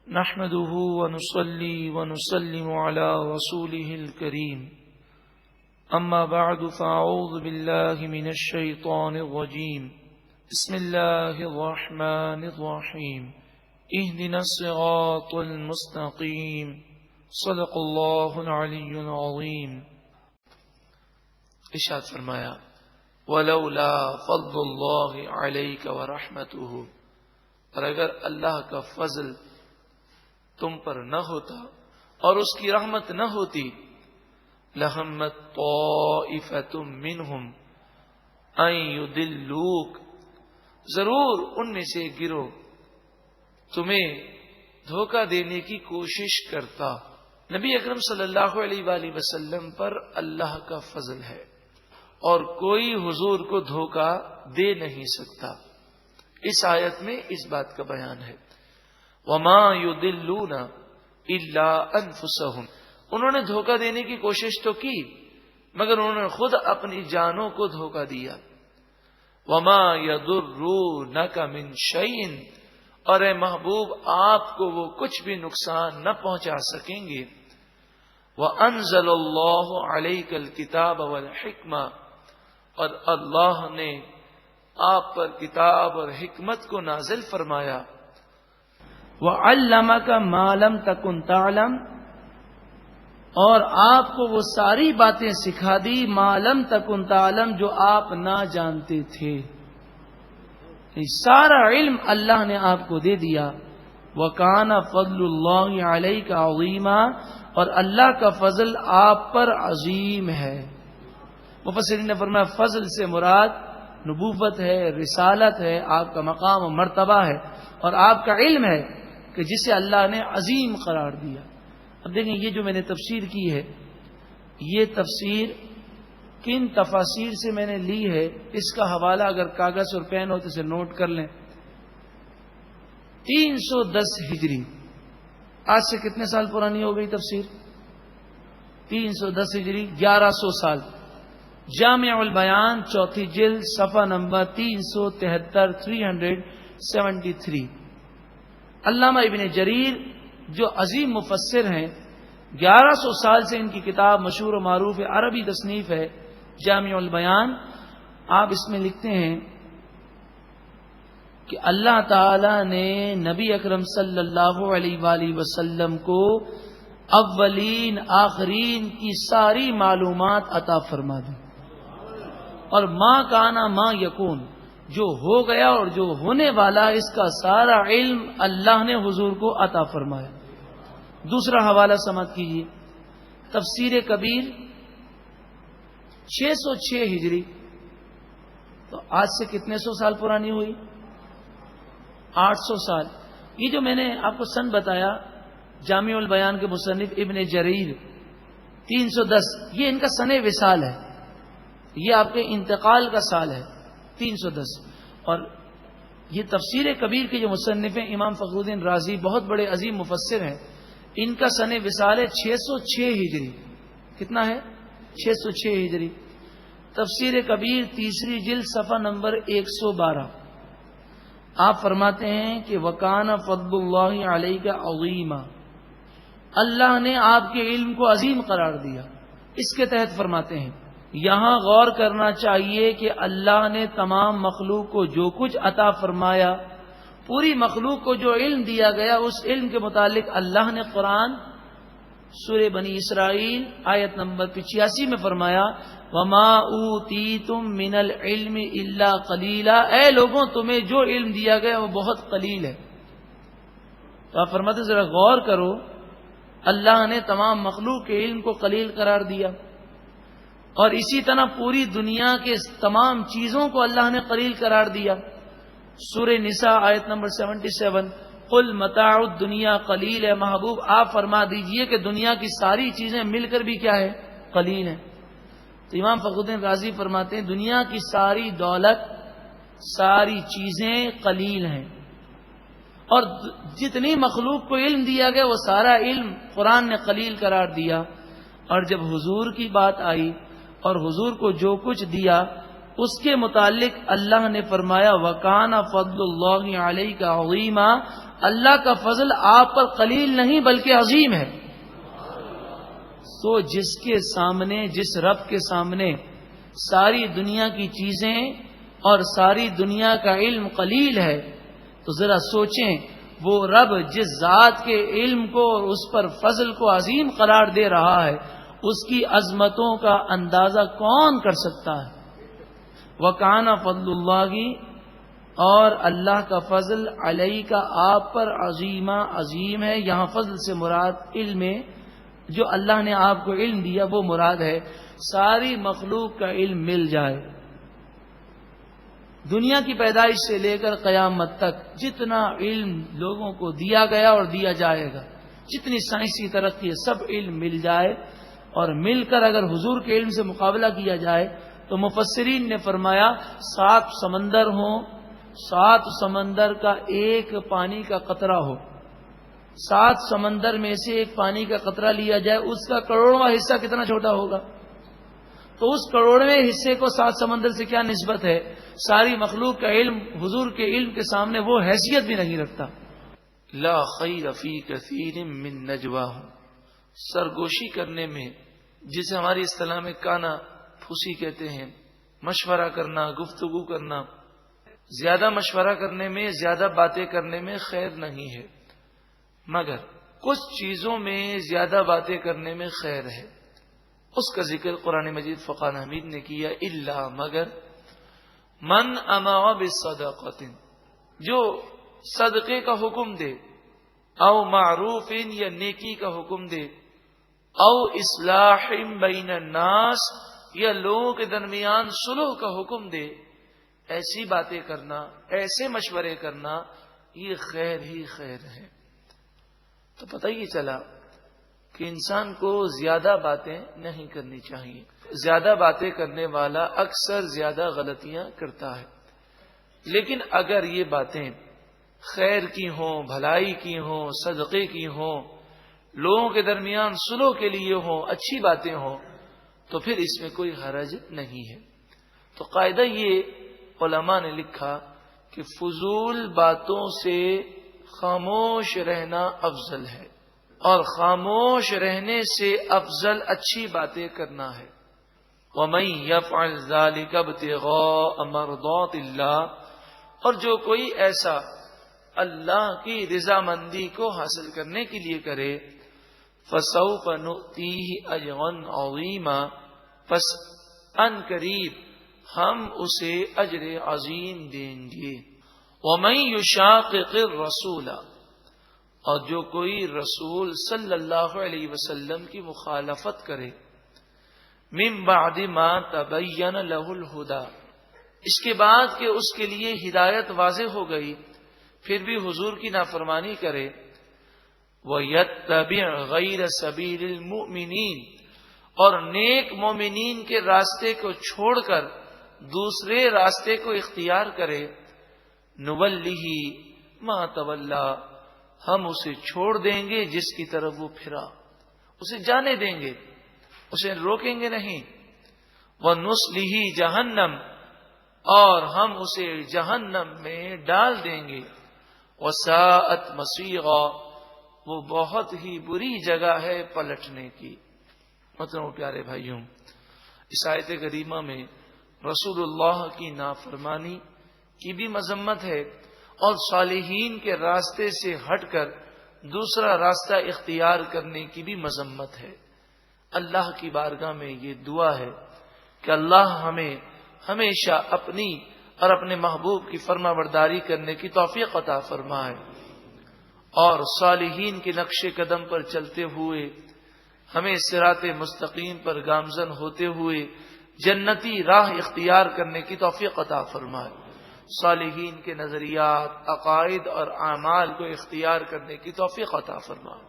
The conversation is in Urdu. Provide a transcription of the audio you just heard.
نحمده ونصلي ونسلم على رسوله الكريم أما بعد فأعوذ بالله من الشيطان الرجيم بسم الله الرحمن الرحيم اهدنا الصراط المستقيم صدق الله العلي العظيم. ارشاد فرمایا وَلَوْلَا فَضْلُ اللَّهِ عَلَيْكَ وَرَحْمَتُهُ، اور اگر اللہ کا فضل تم پر نہ ہوتا اور اس کی رحمت نہ ہوتی، لَهَمَّتْ طَائِفَةٌ مِّنْهُمْ أَن يُضِلُّوكَ، ضرور ان میں سے گروہ تمہیں دھوکہ دینے کی کوشش کرتا. نبی اکرم صلی اللہ علیہ وآلہ وسلم پر اللہ کا فضل ہے اور کوئی حضور کو دھوکہ دے نہیں سکتا. اس آیت میں اس بات کا بیان ہے. وَمَا يُضِلُّونَ إِلَّا أَنفُسَهُمْ، انہوں نے دھوکہ دینے کی کوشش تو کی مگر انہوں نے خود اپنی جانوں کو دھوکہ دیا. وَمَا يَضُرُّونَكَ مِن شَيْءٍ، اور اے محبوب آپ کو وہ کچھ بھی نقصان نہ پہنچا سکیں گے. وَأَنزَلَ اللَّهُ عَلَيْكَ الْكِتَابَ وَالْحِكْمَةَ، اور اللہ نے آپ پر کتاب اور حکمت کو نازل فرمایا. وَعَلَّمَكَ مَا لَمْ تَكُنْ تَعْلَمْ، اور آپ کو وہ ساری باتیں سکھا دی مَا لَمْ تَكُنْ تَعْلَمْ، جو آپ نہ جانتے تھے. یہ سارا علم اللہ نے آپ کو دے دیا. وَكَانَ فَضْلُ اللَّهِ عَلَيْكَ عَظِيمًا، اور اللہ کا فضل آپ پر عظیم ہے. مفسرین نے فرمایا فضل سے مراد نبوت ہے، رسالت ہے، آپ کا مقام و مرتبہ ہے، اور آپ کا علم ہے کہ جسے اللہ نے عظیم قرار دیا. اب دیکھیں یہ جو میں نے تفسیر کی ہے، یہ تفسیر کن تفاسیر سے میں نے لی ہے، اس کا حوالہ اگر کاغذ اور پین ہو تو اسے نوٹ کر لیں. 310 ہجری، آج سے کتنے سال پرانی ہو گئی تفسیر؟ 310 ہجری، 1100 سال. جامع البیان چوتھی جلد صفحہ نمبر 373 373. علامہ ابن جریر جو عظیم مفسر ہیں، 1100 سال سے ان کی کتاب مشہور و معروف عربی تصنیف ہے جامع البیان. آپ اس میں لکھتے ہیں کہ اللہ تعالی نے نبی اکرم صلی اللہ علیہ وآلہ وسلم کو اولین آخرین کی ساری معلومات عطا فرما دی، اور ما کانا ما یکون، جو ہو گیا اور جو ہونے والا، اس کا سارا علم اللہ نے حضور کو عطا فرمایا. دوسرا حوالہ سماعت کیجیے، تفسیر کبیر 606 ہجری، تو آج سے کتنے سو سال پرانی ہوئی؟ 800 سال. یہ جو میں نے آپ کو سن بتایا جامع البیان کے مصنف ابن جریر 310، یہ ان کا سن وصال ہے، یہ آپ کے انتقال کا سال ہے 310. اور یہ تفسیر کبیر کے جو مصنف ہیں امام فخر الدین رازی، بہت بڑے عظیم مفسر ہیں، ان کا سن وصال ہے 606 ہجری. کتنا ہے؟ 606 ہجری. تفسیر کبیر تیسری جلد صفحہ نمبر 112. آپ فرماتے ہیں کہ وَكَانَ فَضْلُ اللَّهِ عَلَيْكَ عَظِيمًا، اللہ نے آپ کے علم کو عظیم قرار دیا. اس کے تحت فرماتے ہیں یہاں غور کرنا چاہیے کہ اللہ نے تمام مخلوق کو جو کچھ عطا فرمایا، پوری مخلوق کو جو علم دیا گیا، اس علم کے متعلق اللہ نے قرآن سورہ بنی اسرائیل آیت نمبر 85 میں فرمایا وَمَا أُوتِيتُم مِّنَ الْعِلْمِ إِلَّا قَلِيلًا، اے لوگوں تمہیں جو علم دیا گیا وہ بہت قلیل ہے. تو آپ فرماتے ذرا غور کرو، اللہ نے تمام مخلوق کے علم کو قلیل قرار دیا، اور اسی طرح پوری دنیا کے تمام چیزوں کو اللہ نے قلیل قرار دیا. سورہ نساء آیت نمبر 77 قل متاع الدنیا قلیل، ہے محبوب آپ فرما دیجئے کہ دنیا کی ساری چیزیں مل کر بھی کیا ہے؟ قلیل ہیں. تو امام فخر الدین رازی فرماتے ہیں دنیا کی ساری دولت، ساری چیزیں قلیل ہیں، اور جتنی مخلوق کو علم دیا گیا وہ سارا علم قرآن نے قلیل قرار دیا. اور جب حضور کی بات آئی اور حضور کو جو کچھ دیا اس کے متعلق اللہ نے فرمایا وَكَانَ فَضْلُ اللَّهِ عَلَيْكَ عَظِيمًا، اللہ کا فضل آپ پر قلیل نہیں بلکہ عظیم ہے. تو جس کے سامنے، جس رب کے سامنے ساری دنیا کی چیزیں اور ساری دنیا کا علم قلیل ہے، تو ذرا سوچیں وہ رب جس ذات کے علم کو اور اس پر فضل کو عظیم قرار دے رہا ہے، اس کی عظمتوں کا اندازہ کون کر سکتا ہے؟ وَكَانَ فَضْلُ اللَّهِ، اور اللہ کا فضل علیہ کا آپ پر عظیم ہے. یہاں فضل سے مراد علم ہے، جو اللہ نے آپ کو علم دیا وہ مراد ہے. ساری مخلوق کا علم مل جائے، دنیا کی پیدائش سے لے کر قیامت تک جتنا علم لوگوں کو دیا گیا اور دیا جائے گا، جتنی سائنسی ترقی ہے، سب علم مل جائے اور مل کر اگر حضور کے علم سے مقابلہ کیا جائے تو مفسرین نے فرمایا 7 سمندر ہوں، 7 سمندر کا ایک پانی کا قطرہ ہو، 7 سمندر میں سے ایک پانی کا قطرہ لیا جائے، اس کا کروڑواں حصہ کتنا چھوٹا ہوگا؟ تو اس کروڑویں حصے کو 7 سمندر سے کیا نسبت ہے؟ ساری مخلوق کا علم حضور کے علم کے سامنے وہ حیثیت بھی نہیں رکھتا. لا خیر فی کثیر من نجواہم، سرگوشی کرنے میں، جسے ہماری اصطلاح میں کانا پھوسی کہتے ہیں، مشورہ کرنا، گفتگو کرنا، زیادہ مشورہ کرنے میں، زیادہ باتیں کرنے میں خیر نہیں ہے، مگر کچھ چیزوں میں زیادہ باتیں کرنے میں خیر ہے. اس کا ذکر قرآن مجید فقان حمید نے کیا. الا، مگر، من امر بالصدقۃ، جو صدقے کا حکم دے، او معروف، یا نیکی کا حکم دے، او اصلاح بین الناس، یا لوگوں کے درمیان صلح کا حکم دے، ایسی باتیں کرنا، ایسے مشورے کرنا، یہ خیر ہی خیر ہے. تو پتہ یہ چلا کہ انسان کو زیادہ باتیں نہیں کرنی چاہیے. زیادہ باتیں کرنے والا اکثر زیادہ غلطیاں کرتا ہے. لیکن اگر یہ باتیں خیر کی ہوں، بھلائی کی ہوں، صدقے کی ہوں، لوگوں کے درمیان صلح کے لیے ہوں، اچھی باتیں ہوں، تو پھر اس میں کوئی حرج نہیں ہے. تو قاعدہ یہ علماء نے لکھا کہ فضول باتوں سے خاموش رہنا افضل ہے، اور خاموش رہنے سے افضل اچھی باتیں کرنا ہے. وَمَن يَفْعَلْ ذَلِكَ ابْتِغَاءَ مَرْضَاتِ اللَّهِ، اور جو کوئی ایسا اللہ کی رضامندی کو حاصل کرنے کے لیے کرے، فَسَوْفَ نُؤْتِيهِ أَجْرًا عَظِيمًا، پس ان قریب ہم اسے اجر عظیم دیں گے. وَمَن يُشَاقِقِ الرَّسُولَ، اور جو کوئی رسول صلی اللہ علیہ وسلم کی مخالفت کرے، من بعد ما تبین له الہدی، اس کے بعد کہ اس کے لیے ہدایت واضح ہو گئی، پھر بھی حضور کی نافرمانی کرے، وَيَتَّبِعْ غَيْرَ سَبِيلِ الْمُؤْمِنِينَ، اور نیک مومنین کے راستے کو چھوڑ کر دوسرے راستے کو اختیار کرے، نُوَلِّهِ مَا تَوَلَّى، ہم اسے چھوڑ دیں گے جس کی طرف وہ پھرا، اسے جانے دیں گے، اسے روکیں گے نہیں. وَنُصْلِهِ جَهَنَّمَ، اور ہم اسے جہنم میں ڈال دیں گے. وَسَاءَتْ مَصِيرًا، وہ بہت ہی بری جگہ ہے پلٹنے کی. مطلب پیارے بھائیوں، اس آیت کریمہ میں رسول اللہ کی نافرمانی کی بھی مذمت ہے، اور صالحین کے راستے سے ہٹ کر دوسرا راستہ اختیار کرنے کی بھی مذمت ہے. اللہ کی بارگاہ میں یہ دعا ہے کہ اللہ ہمیں ہمیشہ اپنی اور اپنے محبوب کی فرما برداری کرنے کی توفیق عطا فرمائے، اور صالحین کے نقش قدم پر چلتے ہوئے ہمیں صراط مستقیم پر گامزن ہوتے ہوئے جنتی راہ اختیار کرنے کی توفیق عطا فرمائے. صالحین کے نظریات، عقائد اور اعمال کو اختیار کرنے کی توفیق عطا فرمائے.